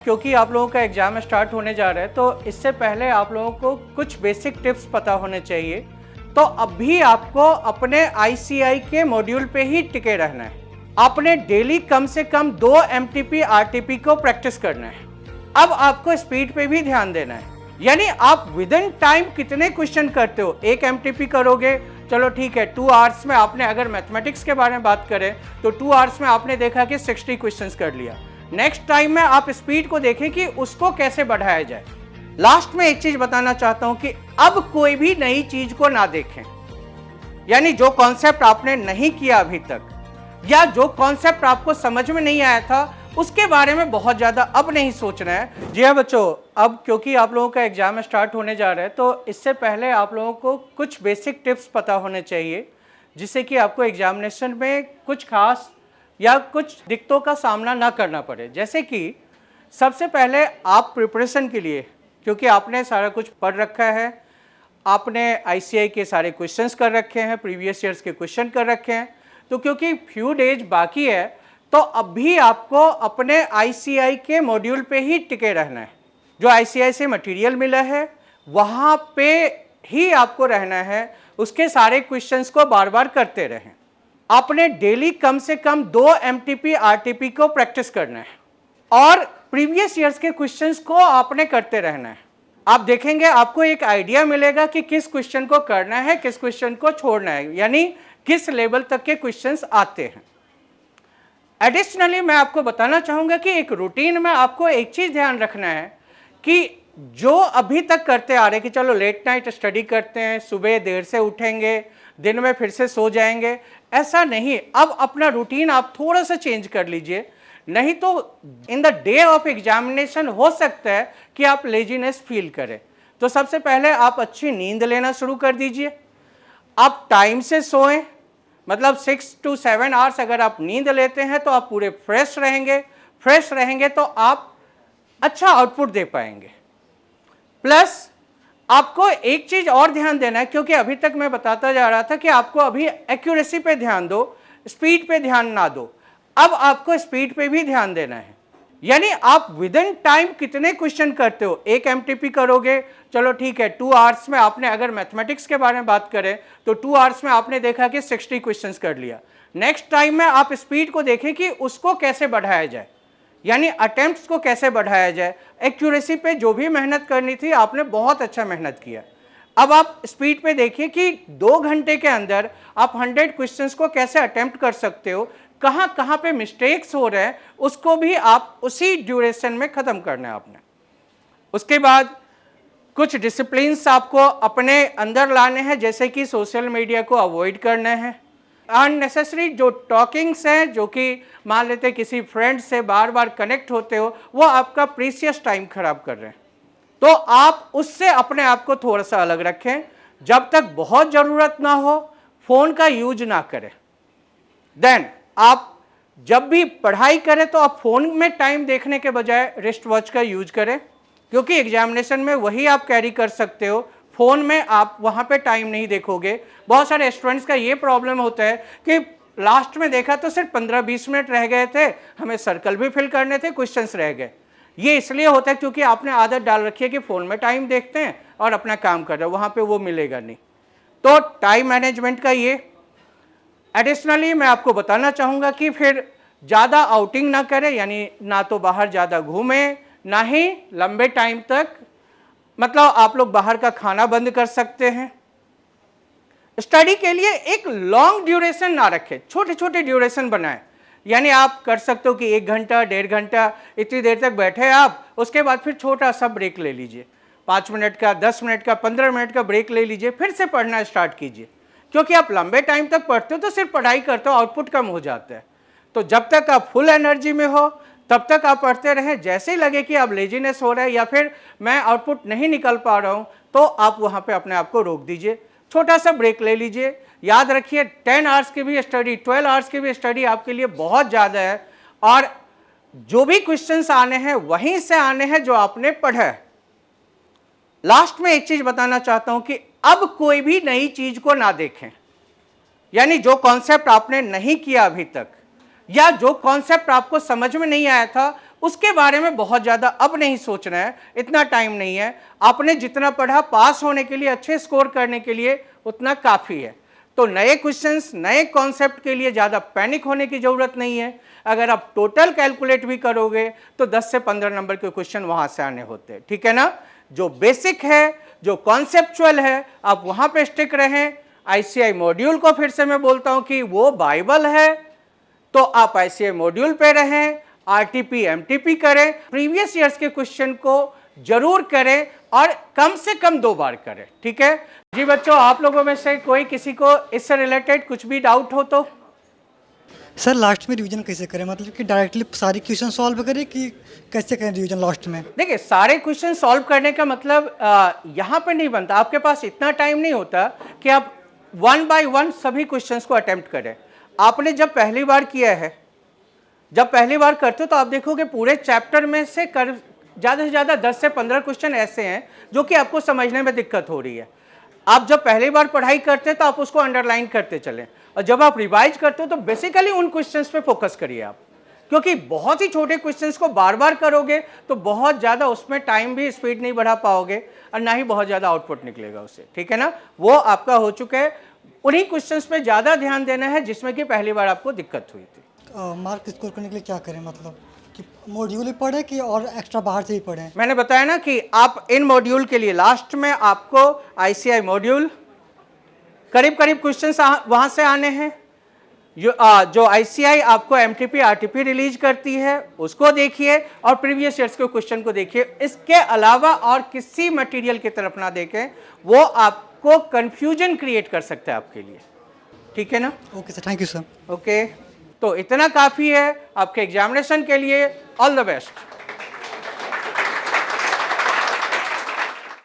क्योंकि आप लोगों का एग्जाम स्टार्ट होने जा रहा है तो इससे पहले आप लोगों को कुछ बेसिक टिप्स पता होने चाहिए। तो अभी आपको अपने आईसीआई के मॉड्यूल पे ही टिके रहना है। आपने डेली कम से कम 2 एमटीपी आरटीपी को प्रैक्टिस करना है। अब आपको स्पीड पे भी ध्यान देना है, यानी आप विद इन टाइम कितने क्वेश्चन करते हो। 1 एमटीपी करोगे, चलो ठीक है। 2 आवर्स में आपने, अगर मैथमेटिक्स के बारे में बात करें तो 2 आवर्स में आपने देखा कि 60 क्वेश्चंस कर लिया। नेक्स्ट टाइम में आप स्पीड को देखें कि उसको कैसे बढ़ाया जाए। लास्ट में एक चीज बताना चाहता हूं कि अब कोई भी नई चीज को ना देखें, यानी जो कॉन्सेप्ट आपने नहीं किया अभी तक या जो कॉन्सेप्ट आपको समझ में नहीं आया था उसके बारे में बहुत ज्यादा अब नहीं सोचना है। जी हाँ बच्चों, अब क्योंकि आप लोगों का एग्जाम स्टार्ट होने जा रहा है तो इससे पहले आप लोगों को कुछ बेसिक टिप्स पता होने चाहिए, जिससे कि आपको एग्जामिनेशन में कुछ खास या कुछ दिक्कतों का सामना ना करना पड़े। जैसे कि सबसे पहले आप प्रिपरेशन के लिए, क्योंकि आपने सारा कुछ पढ़ रखा है, आपने आईसीआई के सारे क्वेश्चंस कर रखे हैं, प्रीवियस ईयर्स के क्वेश्चन कर रखे हैं, तो क्योंकि फ्यू डेज बाकी है तो अभी आपको अपने आईसीआई के मॉड्यूल पे ही टिके रहना है। जो आईसीआई से मटेरियल मिला है वहाँ पे ही आपको रहना है, उसके सारे क्वेश्चंस को बार बार करते रहें। आपने डेली कम से कम 2 एमटीपी आरटीपी को प्रैक्टिस करना है और प्रीवियस ईयर्स के क्वेश्चंस को आपने करते रहना है। आप देखेंगे आपको एक आइडिया मिलेगा कि किस क्वेश्चन को करना है, किस क्वेश्चन को छोड़ना है, यानी किस लेवल तक के क्वेश्चंस आते हैं। एडिशनली मैं आपको बताना चाहूंगा कि एक रूटीन में आपको एक चीज ध्यान रखना है कि जो अभी तक करते आ रहे कि चलो लेट नाइट स्टडी करते हैं, सुबह देर से उठेंगे, दिन में फिर से सो जाएंगे, ऐसा नहीं। अब अपना रूटीन आप थोड़ा सा चेंज कर लीजिए, नहीं तो in the day of examination हो सकता है कि आप लेजीनेस फील करें। तो सबसे पहले आप अच्छी नींद लेना शुरू कर दीजिए। आप टाइम से सोएं, मतलब 6 to 7 आवर्स अगर आप नींद लेते हैं तो आप पूरे फ्रेश रहेंगे तो आप अच्छा आउटपुट दे पाएंगे। प्लस आपको एक चीज और ध्यान देना है, क्योंकि अभी तक मैं बताता जा रहा था कि आपको अभी एक्यूरेसी पे ध्यान दो, स्पीड पे ध्यान ना दो। अब आपको स्पीड पे भी ध्यान देना है, यानी आप विद इन टाइम कितने क्वेश्चन करते हो। 1 एमटीपी करोगे, चलो ठीक है। 2 आवर्स में आपने, अगर मैथमेटिक्स के बारे में बात करें तो 2 आवर्स में आपने देखा कि 60 क्वेश्चंस कर लिया। नेक्स्ट टाइम में आप स्पीड को देखें कि उसको कैसे बढ़ाया जाए, यानी अटेम्प्ट्स को कैसे बढ़ाया जाए। एक्यूरेसी पे जो भी मेहनत करनी थी आपने बहुत अच्छा मेहनत किया। अब आप स्पीड पे देखिए कि 2 घंटे के अंदर आप 100 क्वेश्चंस को कैसे अटेम्प्ट कर सकते हो, कहाँ कहाँ पे मिस्टेक्स हो रहे हैं उसको भी आप उसी ड्यूरेशन में ख़त्म करना है आपने। उसके बाद कुछ डिसिप्लिन्स आपको अपने अंदर लाने हैं, जैसे कि सोशल मीडिया को अवॉइड करना है। अननेसेसरी जो टॉकिंग्स हैं, जो कि मान लेते किसी फ्रेंड से बार बार कनेक्ट होते हो, वो आपका प्रीशियस टाइम खराब कर रहे हैं, तो आप उससे अपने आप को थोड़ा सा अलग रखें। जब तक बहुत ज़रूरत ना हो फ़ोन का यूज ना करें। देन आप जब भी पढ़ाई करें तो आप फ़ोन में टाइम देखने के बजाय रिस्ट वॉच का यूज करें, क्योंकि एग्जामिनेशन में वही आप कैरी कर सकते हो। फ़ोन में आप वहाँ पे टाइम नहीं देखोगे। बहुत सारे स्टूडेंट्स का ये प्रॉब्लम होता है कि लास्ट में देखा तो सिर्फ 15-20 मिनट रह गए थे, हमें सर्कल भी फिल करने थे, क्वेश्चंस रह गए। ये इसलिए होता है क्योंकि आपने आदत डाल रखी है कि फ़ोन में टाइम देखते हैं और अपना काम कर रहे हैं, वहाँ पर वो मिलेगा नहीं। तो टाइम मैनेजमेंट का ये। एडिशनली मैं आपको बताना चाहूँगा कि फिर ज़्यादा आउटिंग ना करें, यानी ना तो बाहर ज़्यादा घूमें, ना ही लंबे टाइम तक, मतलब आप लोग बाहर का खाना बंद कर सकते हैं। स्टडी के लिए एक लॉन्ग ड्यूरेशन ना रखें, छोटे छोटे ड्यूरेशन बनाएं। यानी आप कर सकते हो कि 1 घंटा 1.5 घंटा इतनी देर तक बैठे आप, उसके बाद फिर छोटा सा ब्रेक ले लीजिए, 5 मिनट का, 10 मिनट का, 15 मिनट का ब्रेक ले लीजिए, फिर से पढ़ना स्टार्ट कीजिए। क्योंकि आप लंबे टाइम तक पढ़ते हो तो सिर्फ पढ़ाई करते हो, आउटपुट कम हो जाता है। तो जब तक आप फुल एनर्जी में हो तब तक आप पढ़ते रहें। जैसे ही लगे कि आप लेजीनेस हो रहा है या फिर मैं आउटपुट नहीं निकल पा रहा हूँ, तो आप वहाँ पे अपने आप को रोक दीजिए, छोटा सा ब्रेक ले लीजिए। याद रखिए 10 आवर्स की भी स्टडी, 12 आवर्स की भी स्टडी आपके लिए बहुत ज़्यादा है, और जो भी क्वेश्चंस आने हैं वहीं से आने हैं जो आपने पढ़ा है। लास्ट में एक चीज़ बताना चाहता हूँ कि अब कोई भी नई चीज़ को ना देखें, यानी जो कॉन्सेप्ट आपने नहीं किया अभी तक या जो कॉन्सेप्ट आपको समझ में नहीं आया था उसके बारे में बहुत ज़्यादा अब नहीं सोचना है, इतना टाइम नहीं है। आपने जितना पढ़ा पास होने के लिए, अच्छे स्कोर करने के लिए उतना काफ़ी है। तो नए क्वेश्चंस, नए कॉन्सेप्ट के लिए ज़्यादा पैनिक होने की ज़रूरत नहीं है। अगर आप टोटल कैलकुलेट भी करोगे तो 10 से 15 नंबर के क्वेश्चन वहाँ से आने होते हैं, ठीक है ना। जो बेसिक है, जो कॉन्सेप्चुअल है, आप वहाँ पे स्टिक रहें। आईसीआई मॉड्यूल को फिर से मैं बोलता हूँ कि वो बाइबल है, तो आप आईसीआई मॉड्यूल पे रहें, आरटीपी एमटीपी करें, प्रीवियस ईयर्स के क्वेश्चन को जरूर करें और कम से कम 2 बार करें, ठीक है जी। बच्चों, आप लोगों में से कोई किसी को इससे रिलेटेड कुछ भी डाउट हो तो? सर लास्ट में रिवीजन कैसे करें, मतलब कि डायरेक्टली सारी क्वेश्चन सॉल्व करें कि कैसे करें रिवीजन लास्ट में? देखिए, सारे क्वेश्चन सॉल्व करने का मतलब यहाँ पे नहीं बनता। आपके पास इतना टाइम नहीं होता कि आप 1 बाय 1 सभी क्वेश्चंस को अटेम्प्ट करें। आपने जब पहली बार किया है, जब पहली बार करते हो तो आप देखोगे पूरे चैप्टर में से ज़्यादा से ज़्यादा 10 से 15 क्वेश्चन ऐसे हैं जो कि आपको समझने में दिक्कत हो रही है। आप जब पहली बार पढ़ाई करते हैं तो आप उसको अंडरलाइन करते चलें, और जब आप रिवाइज करते हो तो बेसिकली उन क्वेश्चंस पे फोकस करिए आप, क्योंकि बहुत ही छोटे क्वेश्चंस को बार बार करोगे तो बहुत ज़्यादा उसमें टाइम भी, स्पीड नहीं बढ़ा पाओगे और ना ही बहुत ज़्यादा आउटपुट निकलेगा उससे, ठीक है ना। वो आपका हो चुका है। उन्हीं क्वेश्चंस पे ज़्यादा ध्यान देना है जिसमें कि पहली बार आपको दिक्कत हुई थी। मार्क स्कोर करने के लिए क्या करें, मतलब कि मॉड्यूल ही पढ़े कि और एक्स्ट्रा बाहर से ही पढ़ें? मैंने बताया ना कि आप इन मॉड्यूल के लिए लास्ट में आपको आईसीआई मॉड्यूल करीब करीब क्वेश्चंस वहां से आने हैं। जो आईसीआई आपको एमटीपी आरटीपी रिलीज करती है उसको देखिए और प्रीवियस ईयर्स के क्वेश्चन को देखिए। इसके अलावा और किसी मटेरियल की तरफ ना देखें, वो आपको कंफ्यूजन क्रिएट कर सकता है आपके लिए, ठीक है ना। Okay sir, thank you sir. Okay, तो इतना काफ़ी है आपके एग्जामिनेशन के लिए। All the best.